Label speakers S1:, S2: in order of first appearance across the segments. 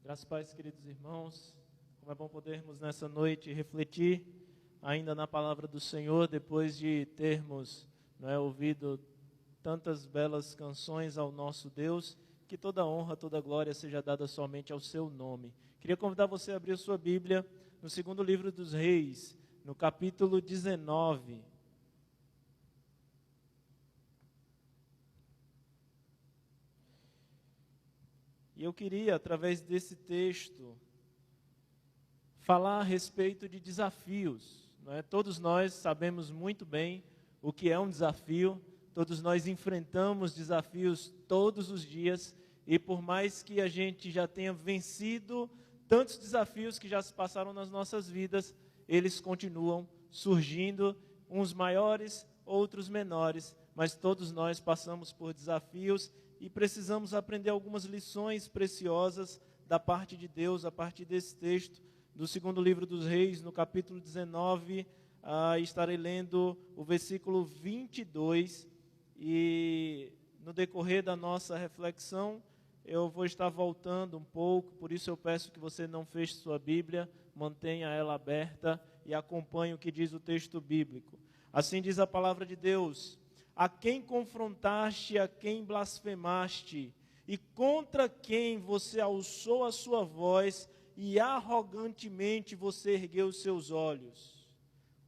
S1: Graças e paz, queridos irmãos. Como é bom podermos nessa noite refletir ainda na palavra do Senhor, depois de termos ouvido tantas belas canções ao nosso Deus. Que toda honra, toda glória seja dada somente ao seu nome. Queria convidar você a abrir a sua Bíblia no segundo livro dos Reis, no capítulo 19. E eu queria, através desse texto, falar a respeito de desafios. Todos nós sabemos muito bem o que é um desafio, todos nós enfrentamos desafios todos os dias, e por mais que a gente já tenha vencido tantos desafios que já se passaram nas nossas vidas, eles continuam surgindo, uns maiores, outros menores, mas todos nós passamos por desafios e precisamos aprender algumas lições preciosas da parte de Deus, a partir desse texto do segundo livro dos Reis, no capítulo 19, estarei lendo o versículo 22, e no decorrer da nossa reflexão, eu vou estar voltando um pouco, por isso eu peço que você não feche sua Bíblia, mantenha ela aberta e acompanhe o que diz o texto bíblico. Assim diz a palavra de Deus: a quem confrontaste, a quem blasfemaste, e contra quem você alçou a sua voz, e arrogantemente você ergueu os seus olhos?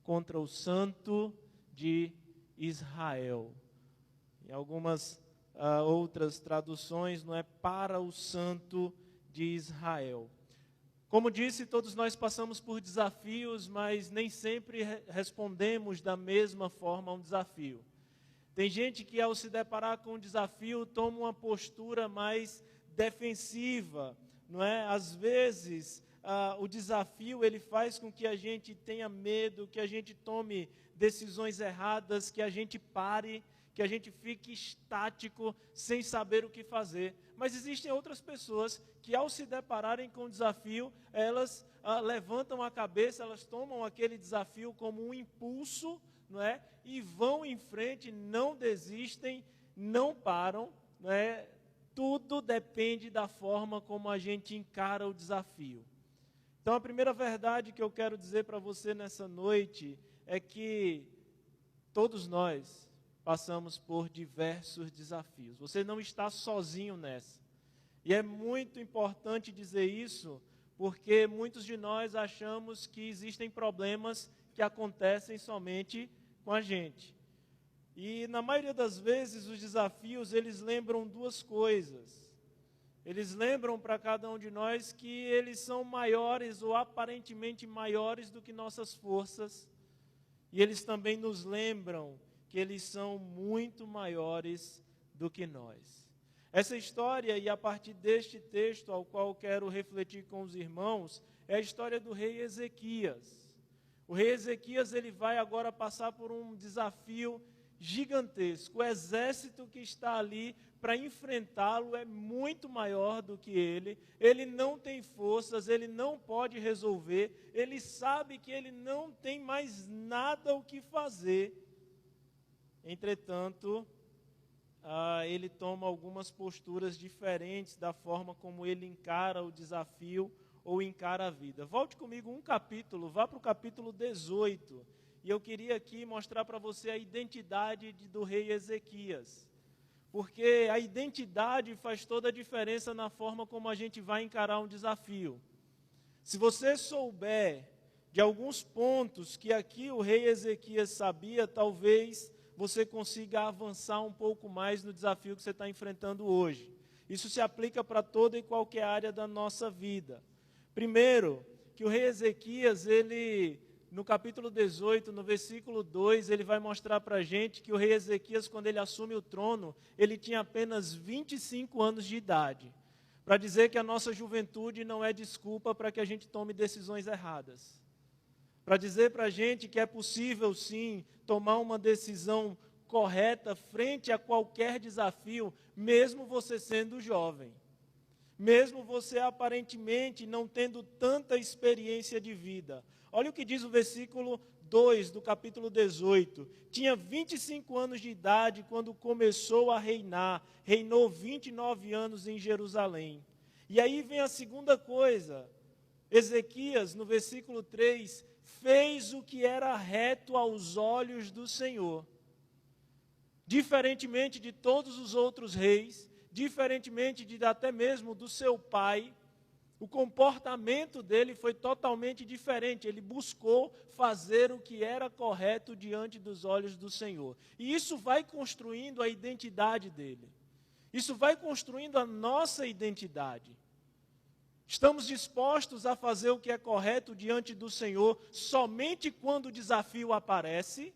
S1: Contra o Santo de Israel. Em algumas outras traduções, não é para o Santo de Israel. Como disse, todos nós passamos por desafios, mas nem sempre respondemos da mesma forma a um desafio. Tem gente que, ao se deparar com um desafio, toma uma postura mais defensiva, não é? Às vezes, o desafio ele faz com que a gente tenha medo, que a gente tome decisões erradas, que a gente pare, que a gente fique estático, sem saber o que fazer. Mas existem outras pessoas que, ao se depararem com o desafio, elas levantam a cabeça, elas tomam aquele desafio como um impulso, não é? E vão em frente, não desistem, não param, não é? Tudo depende da forma como a gente encara o desafio. Então, a primeira verdade que eu quero dizer para você nessa noite é que todos nós passamos por diversos desafios. Você não está sozinho nessa. E é muito importante dizer isso, porque muitos de nós achamos que existem problemas que acontecem somente com a gente. E na maioria das vezes os desafios, eles lembram duas coisas. Eles lembram para cada um de nós que eles são maiores ou aparentemente maiores do que nossas forças. E eles também nos lembram que eles são muito maiores do que nós. Essa história, e a partir deste texto ao qual quero refletir com os irmãos, é a história do rei Ezequias. O rei Ezequias ele vai agora passar por um desafio gigantesco. O exército que está ali para enfrentá-lo é muito maior do que ele. Ele não tem forças, ele não pode resolver, ele sabe que ele não tem mais nada o que fazer. Entretanto, ele toma algumas posturas diferentes da forma como ele encara o desafio ou encara a vida. Volte comigo um capítulo, vá para o capítulo 18. E eu queria aqui mostrar para você a identidade do rei Ezequias. Porque a identidade faz toda a diferença na forma como a gente vai encarar um desafio. Se você souber de alguns pontos que aqui o rei Ezequias sabia, talvez você consiga avançar um pouco mais no desafio que você está enfrentando hoje. Isso se aplica para toda e qualquer área da nossa vida. Primeiro, que o rei Ezequias, no capítulo 18, no versículo 2, ele vai mostrar para a gente que o rei Ezequias, quando ele assume o trono, ele tinha apenas 25 anos de idade. Para dizer que a nossa juventude não é desculpa para que a gente tome decisões erradas. Para dizer para a gente que é possível, sim, tomar uma decisão correta frente a qualquer desafio, mesmo você sendo jovem. Mesmo você aparentemente não tendo tanta experiência de vida. Olha o que diz o versículo 2 do capítulo 18. Tinha 25 anos de idade quando começou a reinar. Reinou 29 anos em Jerusalém. E aí vem a segunda coisa. Ezequias, no versículo 3, fez o que era reto aos olhos do Senhor. Diferentemente de todos os outros reis, diferentemente de até mesmo do seu pai, o comportamento dele foi totalmente diferente. Ele buscou fazer o que era correto diante dos olhos do Senhor. E isso vai construindo a identidade dele. Isso vai construindo a nossa identidade. Estamos dispostos a fazer o que é correto diante do Senhor somente quando o desafio aparece?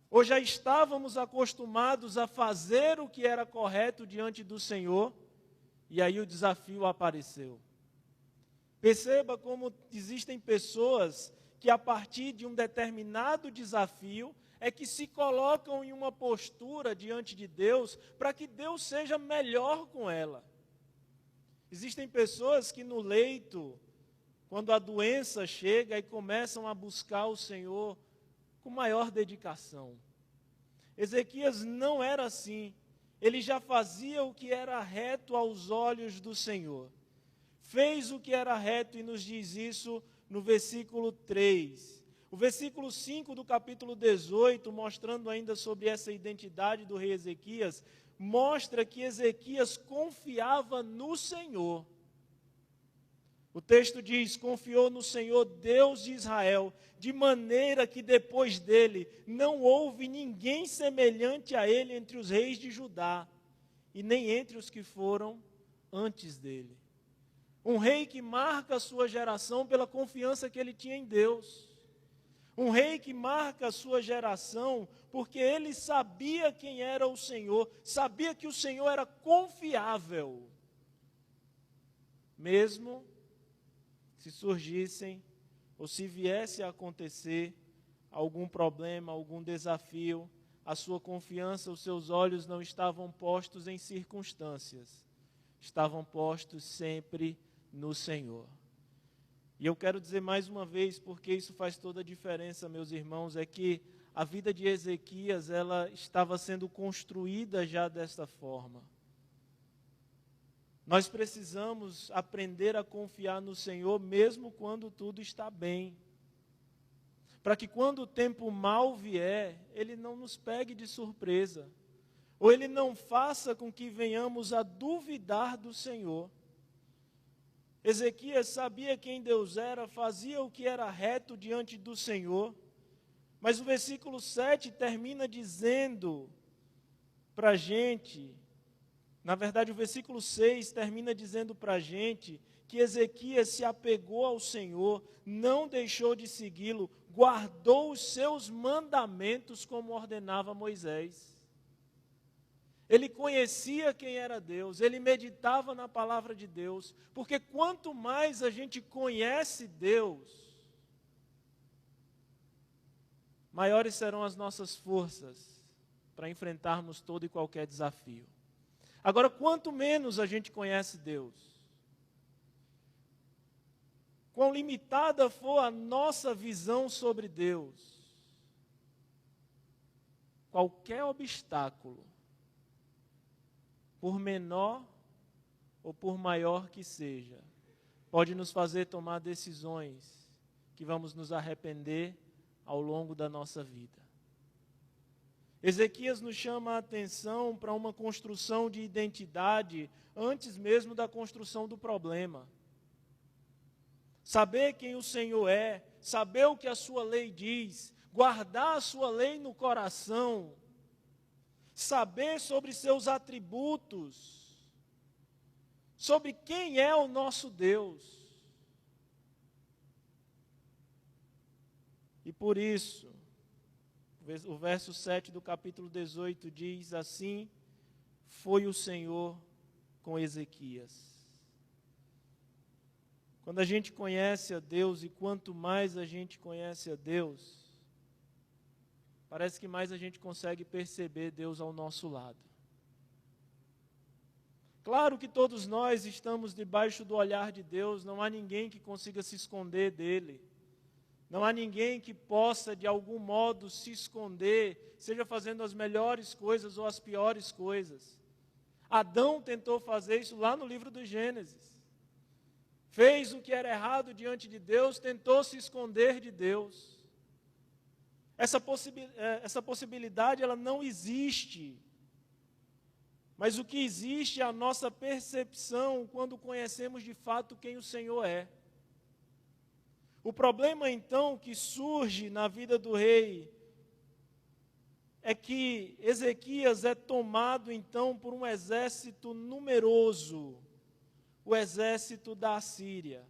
S1: Ou já estávamos acostumados a fazer o que era correto diante do Senhor, e aí o desafio apareceu? Perceba como existem pessoas que a partir de um determinado desafio é que se colocam em uma postura diante de Deus para que Deus seja melhor com ela. Existem pessoas que no leito, quando a doença chega, e começam a buscar o Senhor com maior dedicação. Ezequias não era assim. Ele já fazia o que era reto aos olhos do Senhor. Fez o que era reto e nos diz isso no versículo 3. O versículo 5 do capítulo 18, mostrando ainda sobre essa identidade do rei Ezequias, mostra que Ezequias confiava no Senhor. O texto diz: confiou no Senhor, Deus de Israel, de maneira que depois dele não houve ninguém semelhante a ele entre os reis de Judá, e nem entre os que foram antes dele. Um rei que marca a sua geração pela confiança que ele tinha em Deus. Um rei que marca a sua geração porque ele sabia quem era o Senhor, sabia que o Senhor era confiável. Mesmo se surgissem ou se viesse a acontecer algum problema, algum desafio, a sua confiança, os seus olhos não estavam postos em circunstâncias, estavam postos sempre no Senhor. E eu quero dizer mais uma vez, porque isso faz toda a diferença, meus irmãos, é que a vida de Ezequias, ela estava sendo construída já desta forma. Nós precisamos aprender a confiar no Senhor, mesmo quando tudo está bem. Para que quando o tempo mal vier, Ele não nos pegue de surpresa. Ou Ele não faça com que venhamos a duvidar do Senhor. Ezequias sabia quem Deus era, fazia o que era reto diante do Senhor. Mas o versículo 7 termina dizendo para a gente, na verdade o versículo 6 termina dizendo para a gente que Ezequias se apegou ao Senhor, não deixou de segui-lo, guardou os seus mandamentos como ordenava Moisés. Ele conhecia quem era Deus, ele meditava na palavra de Deus, porque quanto mais a gente conhece Deus, maiores serão as nossas forças para enfrentarmos todo e qualquer desafio. Agora, quanto menos a gente conhece Deus, quão limitada for a nossa visão sobre Deus, qualquer obstáculo, por menor ou por maior que seja, pode nos fazer tomar decisões que vamos nos arrepender ao longo da nossa vida. Ezequias nos chama a atenção para uma construção de identidade antes mesmo da construção do problema. Saber quem o Senhor é, saber o que a sua lei diz, guardar a sua lei no coração, saber sobre seus atributos, sobre quem é o nosso Deus. E por isso, o verso 7 do capítulo 18 diz assim: foi o Senhor com Ezequias. Quando a gente conhece a Deus, e quanto mais a gente conhece a Deus, parece que mais a gente consegue perceber Deus ao nosso lado. Claro que todos nós estamos debaixo do olhar de Deus, não há ninguém que consiga se esconder dele. Não há ninguém que possa, de algum modo, se esconder, seja fazendo as melhores coisas ou as piores coisas. Adão tentou fazer isso lá no livro do Gênesis. Fez o que era errado diante de Deus, tentou se esconder de Deus. Essa possibilidade ela não existe. Mas o que existe é a nossa percepção quando conhecemos de fato quem o Senhor é. O problema então que surge na vida do rei é que Ezequias é tomado então por um exército numeroso, o exército da Assíria.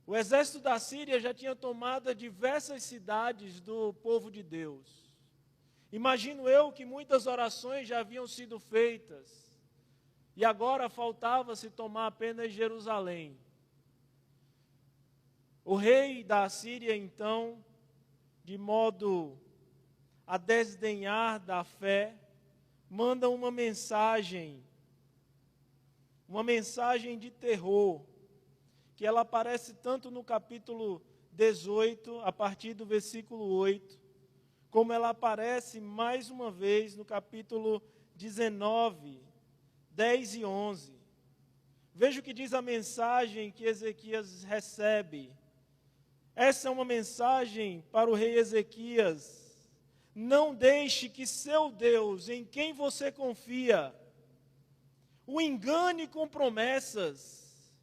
S1: O exército da Síria já tinha tomado diversas cidades do povo de Deus. Imagino eu que muitas orações já haviam sido feitas e agora faltava-se tomar apenas Jerusalém. O rei da Assíria, então, de modo a desdenhar da fé, manda uma mensagem de terror, que ela aparece tanto no capítulo 18, a partir do versículo 8, como ela aparece mais uma vez no capítulo 19, 10 e 11. Veja o que diz a mensagem que Ezequias recebe. Essa é uma mensagem para o rei Ezequias. Não deixe que seu Deus, em quem você confia, o engane com promessas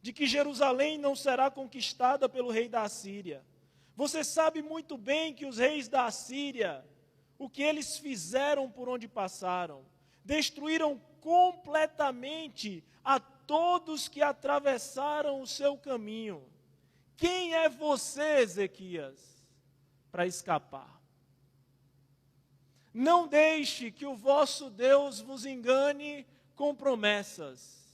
S1: de que Jerusalém não será conquistada pelo rei da Assíria. Você sabe muito bem que os reis da Assíria, o que eles fizeram por onde passaram, destruíram completamente a todos que atravessaram o seu caminho. Quem é você, Ezequias, para escapar? Não deixe que o vosso Deus vos engane com promessas.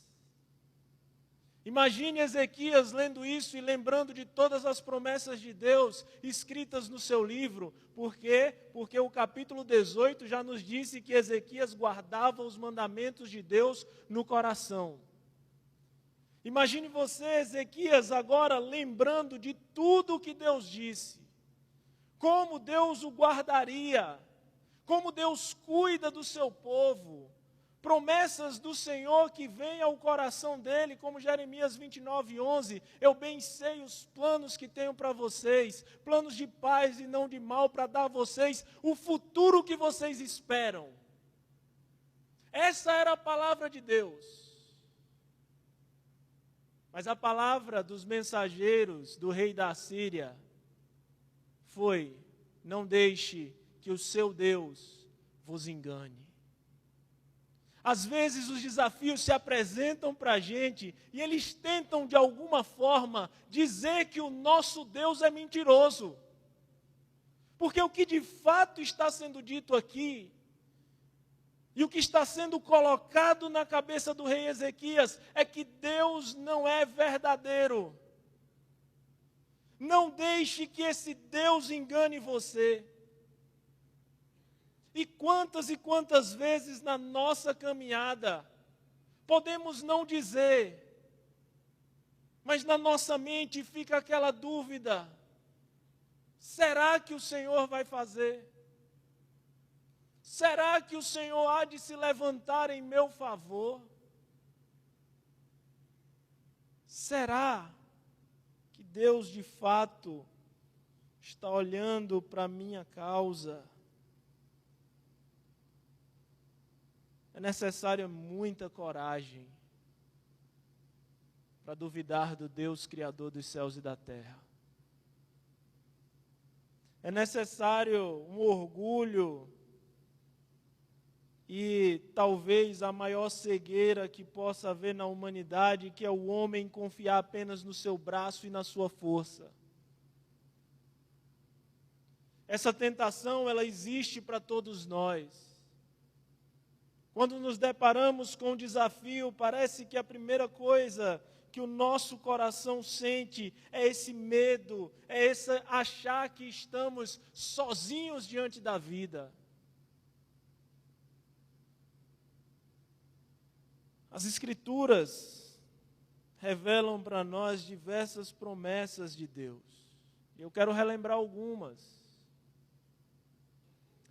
S1: Imagine Ezequias lendo isso e lembrando de todas as promessas de Deus escritas no seu livro. Por quê? Porque o capítulo 18 já nos disse que Ezequias guardava os mandamentos de Deus no coração. Imagine você, Ezequias, agora lembrando de tudo o que Deus disse. Como Deus o guardaria. Como Deus cuida do seu povo. Promessas do Senhor que vêm ao coração dele, como Jeremias 29:11, eu bem sei os planos que tenho para vocês, planos de paz e não de mal, para dar a vocês o futuro que vocês esperam. Essa era a palavra de Deus. Mas a palavra dos mensageiros do rei da Assíria foi: não deixe que o seu Deus vos engane. Às vezes os desafios se apresentam para a gente e eles tentam de alguma forma dizer que o nosso Deus é mentiroso. Porque o que de fato está sendo dito aqui e o que está sendo colocado na cabeça do rei Ezequias é que Deus não é verdadeiro. Não deixe que esse Deus engane você. E quantas vezes na nossa caminhada podemos não dizer, mas na nossa mente fica aquela dúvida: será que o Senhor vai fazer? Será que o Senhor há de se levantar em meu favor? Será que Deus de fato está olhando para a minha causa? É necessária muita coragem para duvidar do Deus Criador dos céus e da terra. É necessário um orgulho e talvez a maior cegueira que possa haver na humanidade, que é o homem confiar apenas no seu braço e na sua força. Essa tentação, ela existe para todos nós. Quando nos deparamos com um desafio, parece que a primeira coisa que o nosso coração sente é esse medo, é esse achar que estamos sozinhos diante da vida. As Escrituras revelam para nós diversas promessas de Deus. Eu quero relembrar algumas.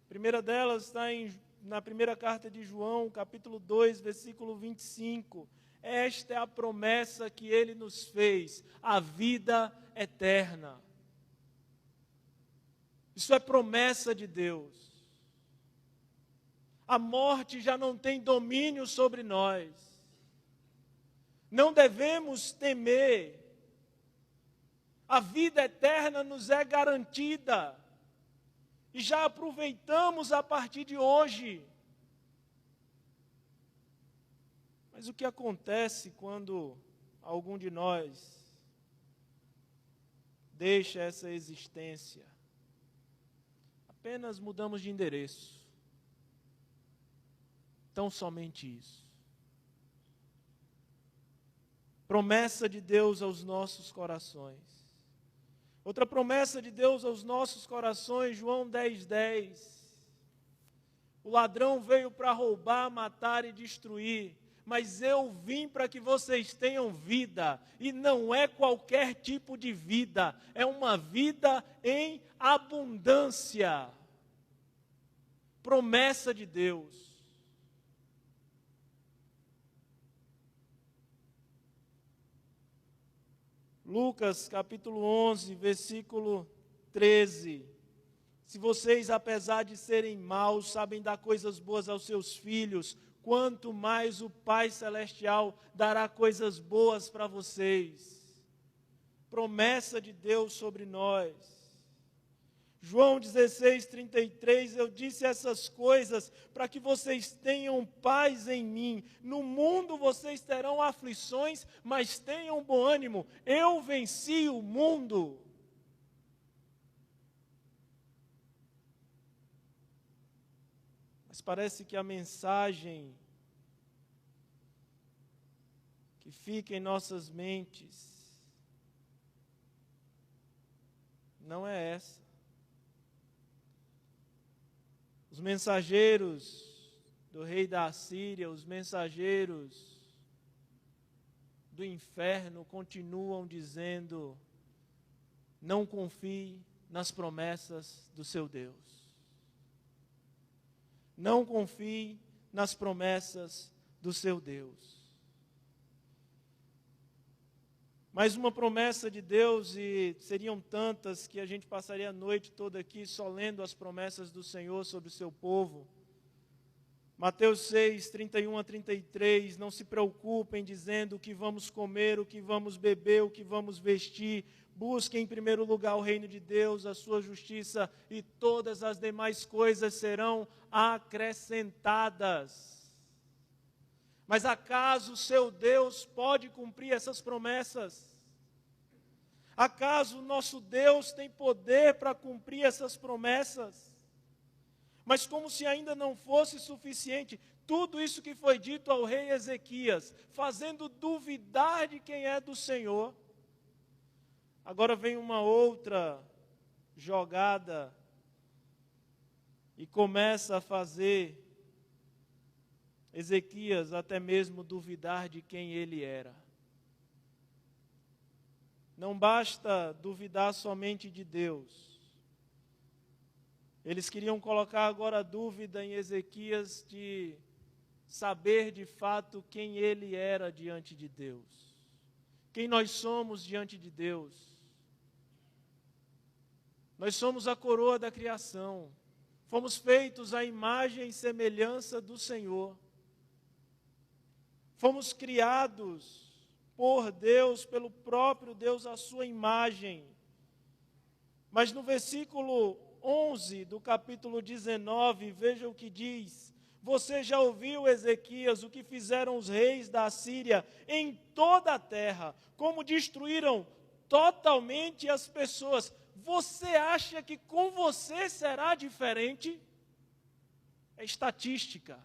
S1: A primeira delas está em na primeira carta de João, capítulo 2, versículo 25. Esta é a promessa que Ele nos fez, a vida eterna. Isso é promessa de Deus. A morte já não tem domínio sobre nós. Não devemos temer. A vida eterna nos é garantida. E já aproveitamos a partir de hoje. Mas o que acontece quando algum de nós deixa essa existência? Apenas mudamos de endereço. Tão somente isso. Promessa de Deus aos nossos corações. Outra promessa de Deus aos nossos corações, João 10:10. O ladrão veio para roubar, matar e destruir, mas eu vim para que vocês tenham vida, e não é qualquer tipo de vida, é uma vida em abundância. Promessa de Deus. Lucas capítulo 11, versículo 13. Se vocês, apesar de serem maus, sabem dar coisas boas aos seus filhos, quanto mais o Pai Celestial dará coisas boas para vocês. Promessa de Deus sobre nós. João 16:33, eu disse essas coisas para que vocês tenham paz em mim. No mundo vocês terão aflições, mas tenham bom ânimo. Eu venci o mundo. Mas parece que a mensagem que fica em nossas mentes não é essa. Os mensageiros do rei da Assíria, os mensageiros do inferno continuam dizendo: não confie nas promessas do seu Deus. Não confie nas promessas do seu Deus. Mais uma promessa de Deus, e seriam tantas que a gente passaria a noite toda aqui só lendo as promessas do Senhor sobre o seu povo. Mateus 6, 31-33, não se preocupem dizendo o que vamos comer, o que vamos beber, o que vamos vestir. Busquem em primeiro lugar o reino de Deus, a sua justiça, e todas as demais coisas serão acrescentadas. Mas acaso o seu Deus pode cumprir essas promessas? Acaso o nosso Deus tem poder para cumprir essas promessas? Mas como se ainda não fosse suficiente, tudo isso que foi dito ao rei Ezequias, fazendo duvidar de quem é do Senhor, agora vem uma outra jogada e começa a fazer Ezequias até mesmo duvidar de quem ele era. Não basta duvidar somente de Deus. Eles queriam colocar agora dúvida em Ezequias de saber de fato quem ele era diante de Deus. Quem nós somos diante de Deus. Nós somos a coroa da criação. Fomos feitos à imagem e semelhança do Senhor. Fomos criados por Deus, pelo próprio Deus, à sua imagem. Mas no versículo 11 do capítulo 19, veja o que diz: você já ouviu, Ezequias, o que fizeram os reis da Assíria em toda a terra, como destruíram totalmente as pessoas. Você acha que com você será diferente? É estatística.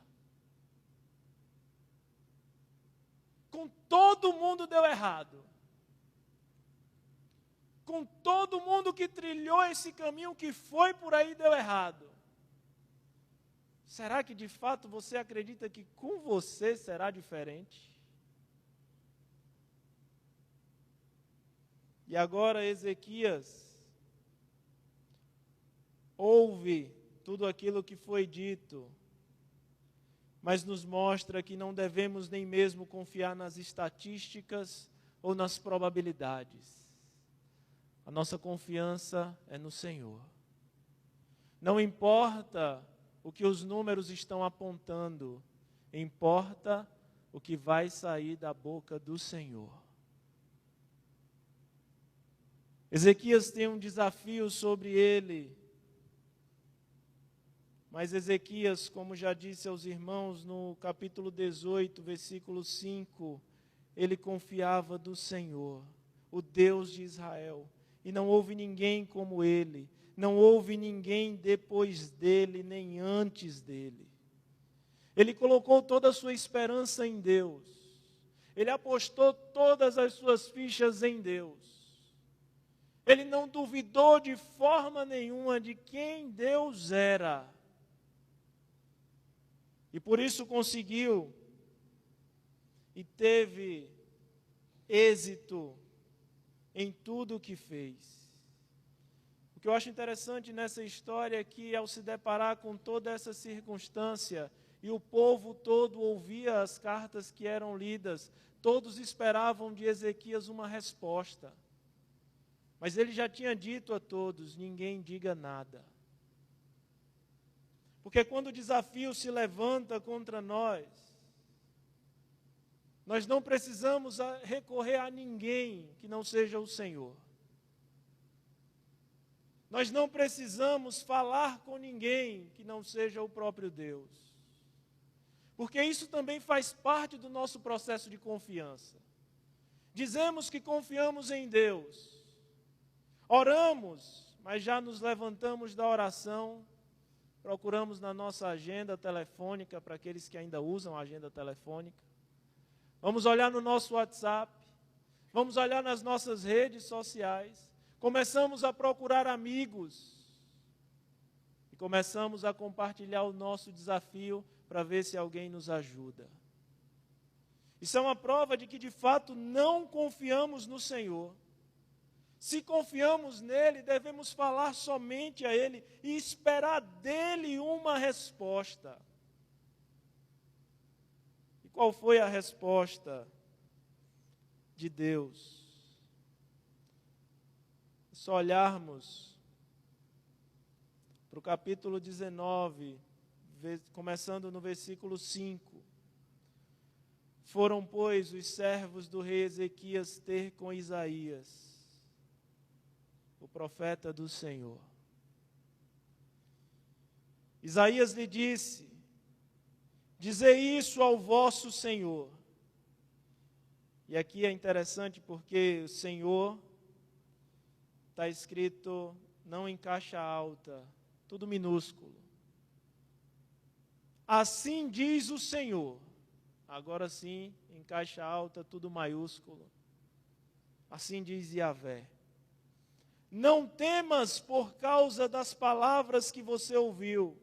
S1: Com todo mundo deu errado. Com todo mundo que trilhou esse caminho, que foi por aí, deu errado. Será que de fato você acredita que com você será diferente? E agora Ezequias ouve tudo aquilo que foi dito mas nos mostra que não devemos nem mesmo confiar nas estatísticas ou nas probabilidades. A nossa confiança é no Senhor. Não importa o que os números estão apontando, importa o que vai sair da boca do Senhor. Ezequias tem um desafio sobre ele, mas Ezequias, como já disse aos irmãos no capítulo 18, versículo 5, ele confiava do Senhor, o Deus de Israel, e não houve ninguém como ele, não houve ninguém depois dele, nem antes dele. Ele colocou toda a sua esperança em Deus, ele apostou todas as suas fichas em Deus, ele não duvidou de forma nenhuma de quem Deus era. E por isso conseguiu e teve êxito em tudo o que fez. O que eu acho interessante nessa história é que, ao se deparar com toda essa circunstância, e o povo todo ouvia as cartas que eram lidas, todos esperavam de Ezequias uma resposta. Mas ele já tinha dito a todos: ninguém diga nada. Porque quando o desafio se levanta contra nós não precisamos recorrer a ninguém que não seja o Senhor. Nós não precisamos falar com ninguém que não seja o próprio Deus. Porque isso também faz parte do nosso processo de confiança. Dizemos que confiamos em Deus. Oramos, mas já nos levantamos da oração, procuramos na nossa agenda telefônica, para aqueles que ainda usam a agenda telefônica. Vamos olhar no nosso WhatsApp, vamos olhar nas nossas redes sociais, começamos a procurar amigos e começamos a compartilhar o nosso desafio para ver se alguém nos ajuda. Isso é uma prova de que, de fato, não confiamos no Senhor. Se confiamos nele, devemos falar somente a ele e esperar dele uma resposta. E qual foi a resposta de Deus? É só olharmos para o capítulo 19, começando no versículo 5. Foram, pois, os servos do rei Ezequias ter com Isaías, o profeta do Senhor. Isaías lhe disse: dizei isso ao vosso Senhor. E aqui é interessante porque o Senhor está escrito não em caixa alta, tudo minúsculo. Assim diz o Senhor. Agora sim, em caixa alta, tudo maiúsculo. Assim diz Yahvé: não temas por causa das palavras que você ouviu,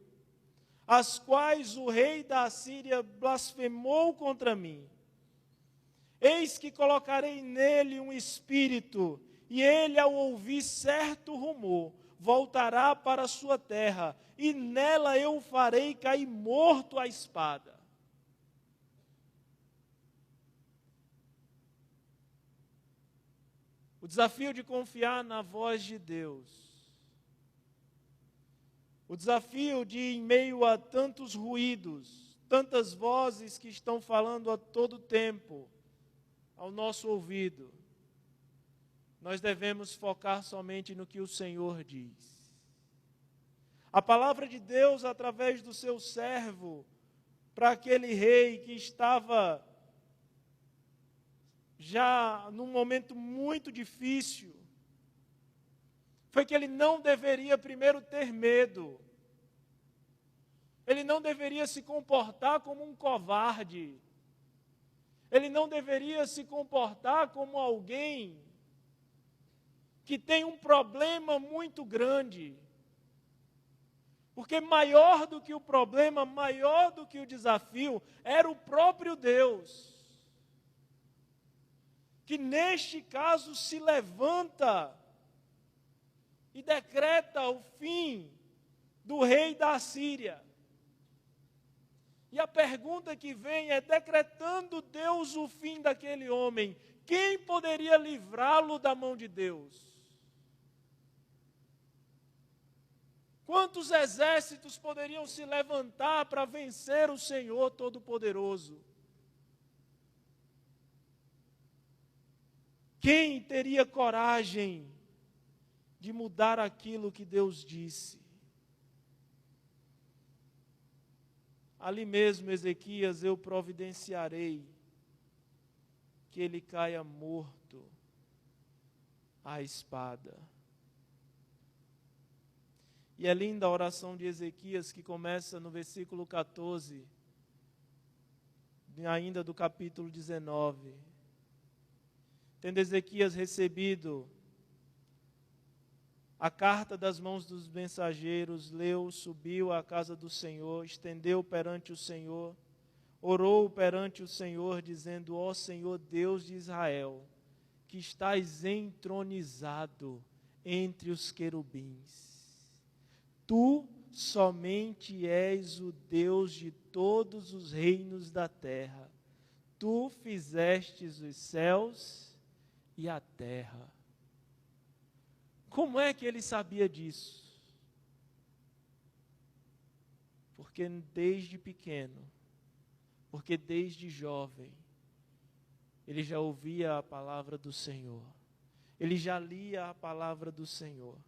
S1: as quais o rei da Assíria blasfemou contra mim. Eis que colocarei nele um espírito, e ele, ao ouvir certo rumor, voltará para a sua terra, e nela eu o farei cair morto à espada. O desafio de confiar na voz de Deus. O desafio de, em meio a tantos ruídos, tantas vozes que estão falando a todo tempo ao nosso ouvido, nós devemos focar somente no que o Senhor diz. A palavra de Deus, através do seu servo, para aquele rei que estava já num momento muito difícil, foi que ele não deveria primeiro ter medo. Ele não deveria se comportar como um covarde. Ele não deveria se comportar como alguém que tem um problema muito grande. Porque maior do que o problema, maior do que o desafio, era o próprio Deus, que neste caso se levanta e decreta o fim do rei da Assíria. E a pergunta que vem é: decretando Deus o fim daquele homem, quem poderia livrá-lo da mão de Deus? Quantos exércitos poderiam se levantar para vencer o Senhor Todo-Poderoso? Quem teria coragem de mudar aquilo que Deus disse? Ali mesmo, Ezequias, eu providenciarei que ele caia morto à espada. E é linda a oração de Ezequias, que começa no versículo 14, ainda do capítulo 19. Tendo Ezequias recebido a carta das mãos dos mensageiros, leu, subiu à casa do Senhor, estendeu perante o Senhor, orou perante o Senhor, dizendo: ó Senhor Deus de Israel, que estás entronizado entre os querubins, tu somente és o Deus de todos os reinos da terra. Tu fizestes os céus e a terra. Como é que ele sabia disso? Porque desde pequeno, porque desde jovem, ele já ouvia a palavra do Senhor. Ele já lia a palavra do Senhor.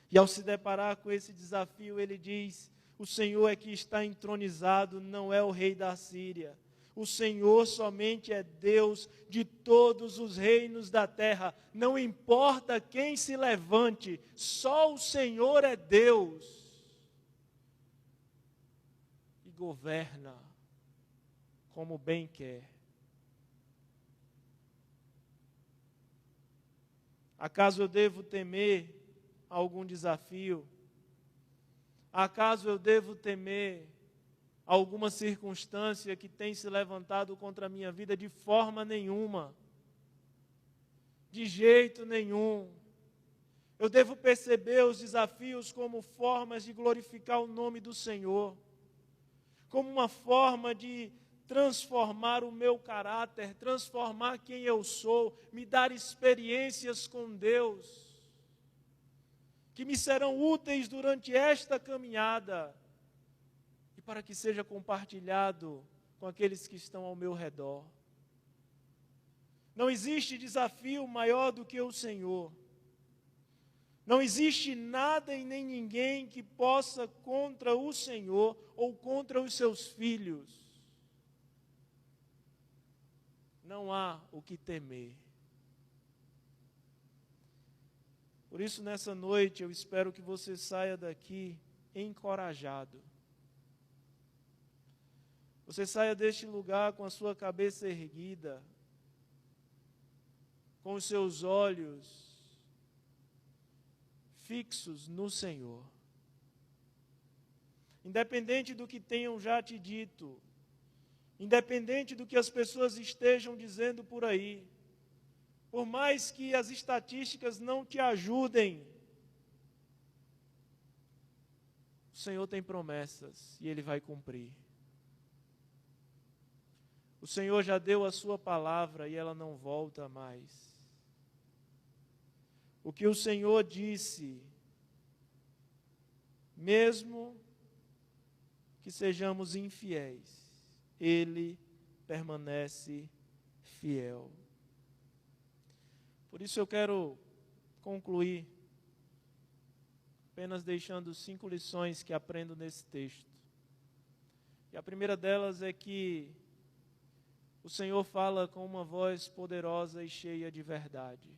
S1: E ao se deparar com esse desafio, ele diz: o Senhor é que está entronizado, não é o rei da Síria. O Senhor somente é Deus de todos os reinos da terra. Não importa quem se levante, só o Senhor é Deus. E governa como bem quer. Acaso eu devo temer algum desafio? Acaso eu devo temer alguma circunstância que tem se levantado contra a minha vida? De forma nenhuma. De jeito nenhum. Eu devo perceber os desafios como formas de glorificar o nome do Senhor, como uma forma de transformar o meu caráter, transformar quem eu sou, me dar experiências com Deus, que me serão úteis durante esta caminhada, e para que seja compartilhado com aqueles que estão ao meu redor. Não existe desafio maior do que o Senhor. Não existe nada e nem ninguém que possa contra o Senhor ou contra os seus filhos. Não há o que temer. Por isso, nessa noite, eu espero que você saia daqui encorajado. Você saia deste lugar com a sua cabeça erguida, com os seus olhos fixos no Senhor. Independente do que tenham já te dito, independente do que as pessoas estejam dizendo por aí, por mais que as estatísticas não te ajudem, o Senhor tem promessas e Ele vai cumprir. O Senhor já deu a sua palavra e ela não volta mais. O que o Senhor disse, mesmo que sejamos infiéis, Ele permanece fiel. Por isso eu quero concluir apenas deixando 5 lições que aprendo nesse texto. E a primeira delas é que o Senhor fala com uma voz poderosa e cheia de verdade.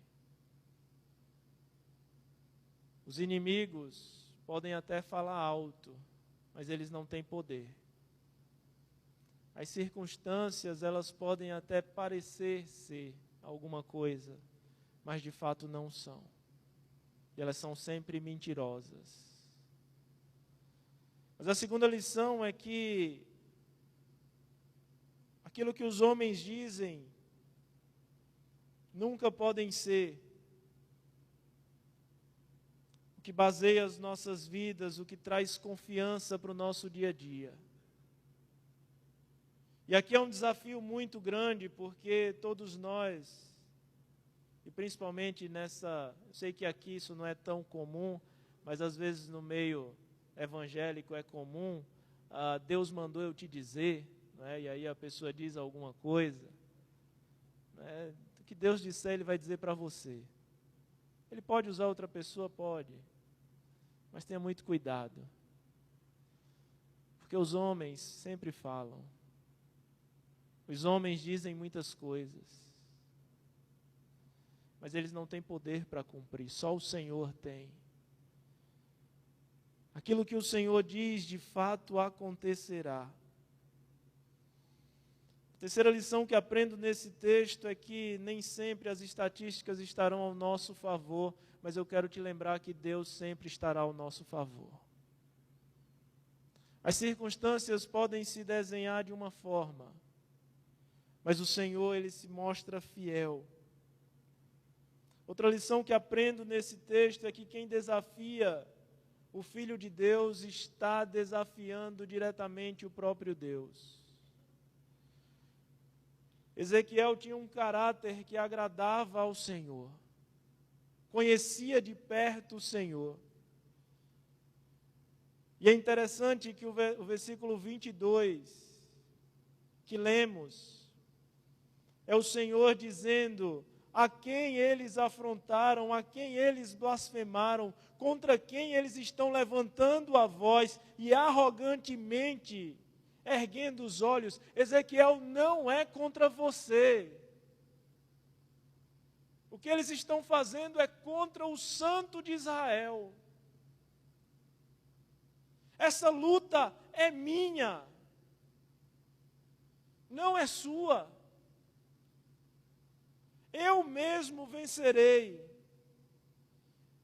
S1: Os inimigos podem até falar alto, mas eles não têm poder. As circunstâncias, elas podem até parecer ser alguma coisa, mas de fato não são. E elas são sempre mentirosas. Mas a segunda lição é que aquilo que os homens dizem nunca podem ser o que baseia as nossas vidas, o que traz confiança para o nosso dia a dia. E aqui é um desafio muito grande, porque todos nós, e principalmente eu sei que aqui isso não é tão comum, mas às vezes no meio evangélico é comum, Deus mandou eu te dizer, né? E aí a pessoa diz alguma coisa, né? O que Deus disser, Ele vai dizer para você. Ele pode usar outra pessoa? Pode, mas tenha muito cuidado, porque os homens sempre falam, os homens dizem muitas coisas, mas eles não têm poder para cumprir, só o Senhor tem. Aquilo que o Senhor diz, de fato acontecerá. A terceira lição que aprendo nesse texto é que nem sempre as estatísticas estarão ao nosso favor, mas eu quero te lembrar que Deus sempre estará ao nosso favor. As circunstâncias podem se desenhar de uma forma, mas o Senhor, Ele se mostra fiel. Outra lição que aprendo nesse texto é que quem desafia o Filho de Deus está desafiando diretamente o próprio Deus. Ezequiel tinha um caráter que agradava ao Senhor, conhecia de perto o Senhor. E é interessante que o versículo 22, que lemos, é o Senhor dizendo a quem eles afrontaram, a quem eles blasfemaram, contra quem eles estão levantando a voz e arrogantemente erguendo os olhos. Ezequiel, não é contra você. O que eles estão fazendo é contra o Santo de Israel. Essa luta é minha, não é sua. Eu mesmo vencerei.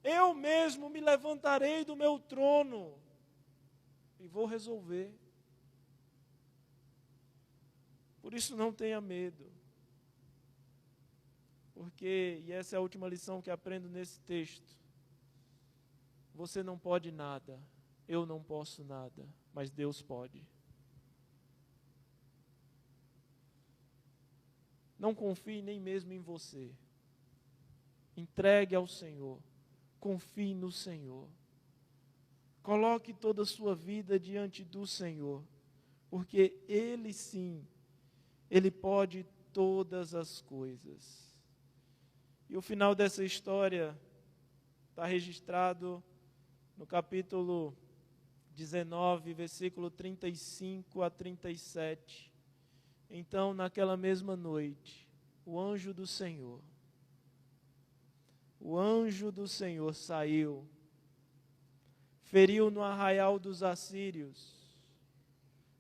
S1: Eu mesmo me levantarei do meu trono e vou resolver. Por isso não tenha medo. Porque, e essa é a última lição que aprendo nesse texto, você não pode nada, eu não posso nada, mas Deus pode. Não confie nem mesmo em você. Entregue ao Senhor. Confie no Senhor. Coloque toda a sua vida diante do Senhor. Porque Ele sim, Ele pode todas as coisas. E o final dessa história está registrado no capítulo 19, versículo 35 a 37. Então, naquela mesma noite, o anjo do Senhor saiu, feriu no arraial dos assírios.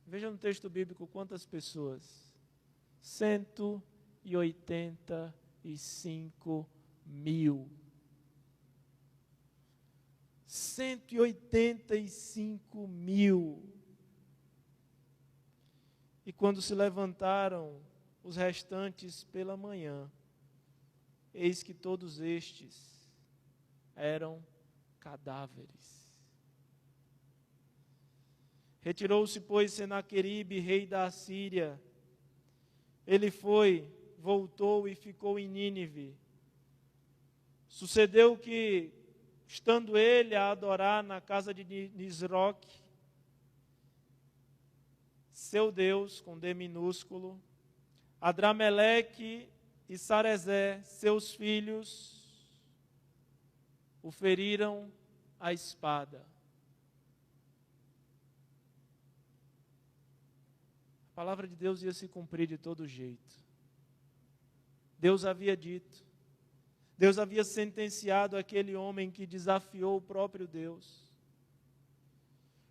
S1: Veja no texto bíblico quantas pessoas. 185 mil. 185 mil. E quando se levantaram os restantes pela manhã, eis que todos estes eram cadáveres. Retirou-se, pois, Senaqueribe, rei da Assíria. Ele voltou e ficou em Nínive. Sucedeu que, estando ele a adorar na casa de Nisroque, seu Deus, com D minúsculo, Adrameleque e Sarezé, seus filhos, o feriram à espada. A palavra de Deus ia se cumprir de todo jeito. Deus havia dito, Deus havia sentenciado aquele homem que desafiou o próprio Deus.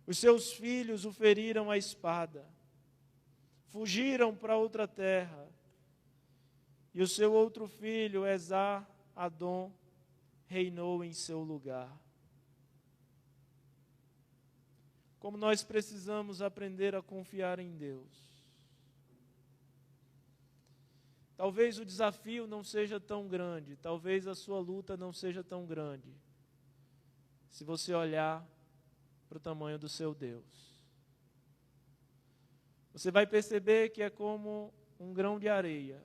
S1: Os seus filhos o feriram à espada, fugiram para outra terra, e o seu outro filho, Esar-Adom, reinou em seu lugar. Como nós precisamos aprender a confiar em Deus. Talvez o desafio não seja tão grande, talvez a sua luta não seja tão grande, se você olhar para o tamanho do seu Deus. você vai perceber que é como um grão de areia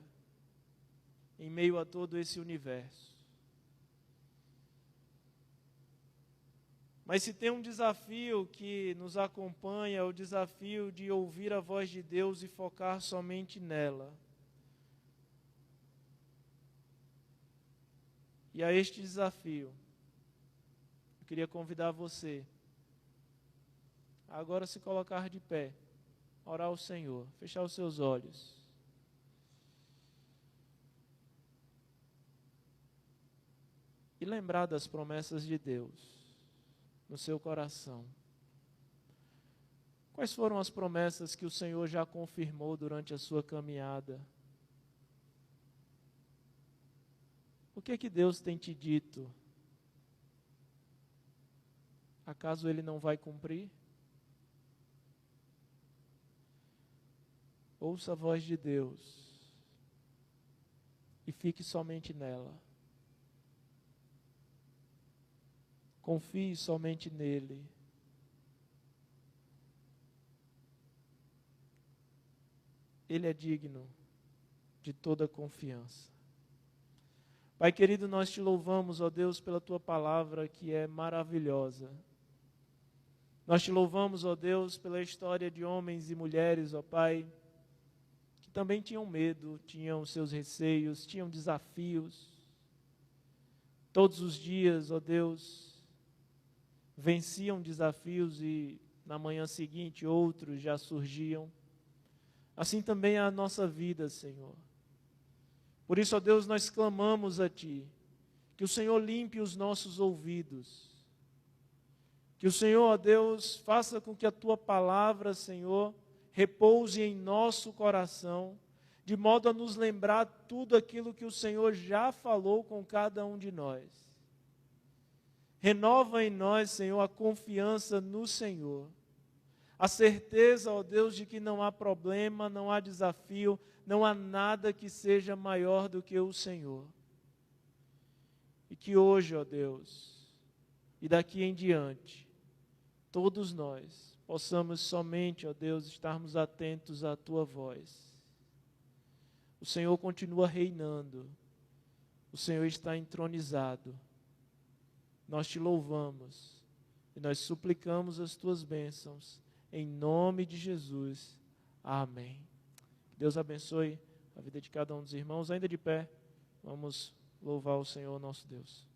S1: em meio a todo esse universo. Mas se tem um desafio que nos acompanha, é o desafio de ouvir a voz de Deus e focar somente nela. E a este desafio, eu queria convidar você a agora se colocar de pé, orar ao Senhor, fechar os seus olhos. E lembrar das promessas de Deus no seu coração. Quais foram as promessas que o Senhor já confirmou durante a sua caminhada? O que é que Deus tem te dito? Acaso Ele não vai cumprir? Ouça a voz de Deus e fique somente nela. Confie somente nele. Ele é digno de toda confiança. Pai querido, nós te louvamos, ó Deus, pela tua palavra que é maravilhosa. Nós te louvamos, ó Deus, pela história de homens e mulheres, ó Pai, que também tinham medo, tinham seus receios, tinham desafios. Todos os dias, ó Deus, venciam desafios e na manhã seguinte outros já surgiam. Assim também é a nossa vida, Senhor. Por isso, ó Deus, nós clamamos a Ti, que o Senhor limpe os nossos ouvidos, que o Senhor, ó Deus, faça com que a Tua palavra, Senhor, repouse em nosso coração, de modo a nos lembrar tudo aquilo que o Senhor já falou com cada um de nós. Renova em nós, Senhor, a confiança no Senhor, a certeza, ó Deus, de que não há problema, não há desafio, não há nada que seja maior do que o Senhor. E que hoje, ó Deus, e daqui em diante, todos nós possamos somente, ó Deus, estarmos atentos à Tua voz. O Senhor continua reinando, o Senhor está entronizado. Nós te louvamos e nós suplicamos as Tuas bênçãos, em nome de Jesus. Amém. Que Deus abençoe a vida de cada um dos irmãos. Ainda de pé, vamos louvar o Senhor nosso Deus.